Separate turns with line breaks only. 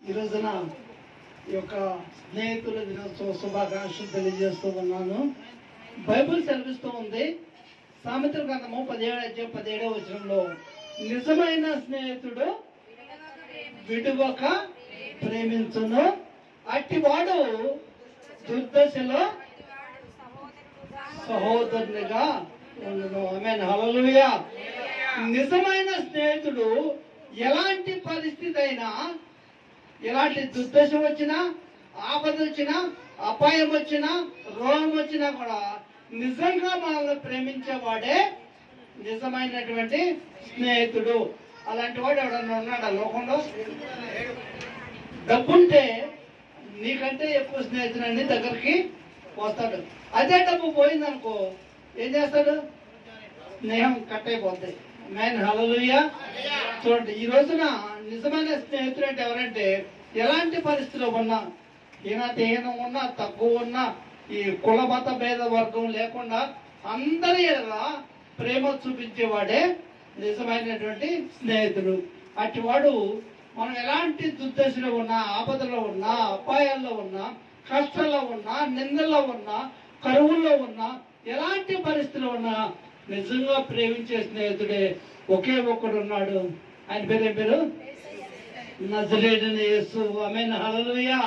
ఈ రోజున ఈ యొక్క స్నేహితుల దినోత్సవ శుభాకాంక్షలు తెలియజేస్తూ ఉన్నాను. బైబిల్ సెలవిస్తూ ఉంది, సామెతల గ్రంథము 17వ వచనంలో, నిజమైన స్నేహితుడు విడువక ప్రేమించును, అట్టివాడు దుర్దశలో సహోదరునిగా ఉండును. ఆమేన్, హల్లెలూయా. నిజమైన స్నేహితుడు ఎలాంటి పరిస్థితి అయినా, ఎలాంటి దుర్దశ వచ్చినా, ఆపద వచ్చినా, అపాయం వచ్చినా, రోగం వచ్చినా కూడా నిజంగా మనల్ని ప్రేమించేవాడే నిజమైనటువంటి స్నేహితుడు. అలాంటి వాడు ఎవడన్నా ఉన్నాడా లోకంలో? డబ్బుంటే నీకంటే ఎక్కువ స్నేహితుడని దగ్గరికి వస్తాడు. అదే డబ్బు పోయిందనుకో ఏం చేస్తాడు? స్నేహం కట్ అయిపోద్ది. ఆమేన్, హల్లెలూయా. చూడండి, ఈ రోజున నిజమైన స్నేహితుడు అంటే ఎవరంటే, ఎలాంటి పరిస్థితిలో ఉన్నా, హీనం ఉన్నా, తక్కువ ఉన్నా, ఈ కుల మత భేద వర్గం లేకుండా అందరి ఎడల ప్రేమ చూపించేవాడే నిజమైనటువంటి స్నేహితుడు. అటువాడు మనం ఎలాంటి దుర్దశలో ఉన్నా, ఆపదలో ఉన్నా, అపాయాల్లో ఉన్నా, కష్టాల్లో ఉన్నా, నిందల్లో ఉన్నా, కరువుల్లో ఉన్నా, ఎలాంటి పరిస్థితుల్లో ఉన్నా నిజంగా ప్రేమించే స్నేహితుడే ఒకే ఒక్కడు ఉన్నాడు. ఆయన పేరు నజరేయుడైన యేసు. ఆమేన్, హల్లెలూయా.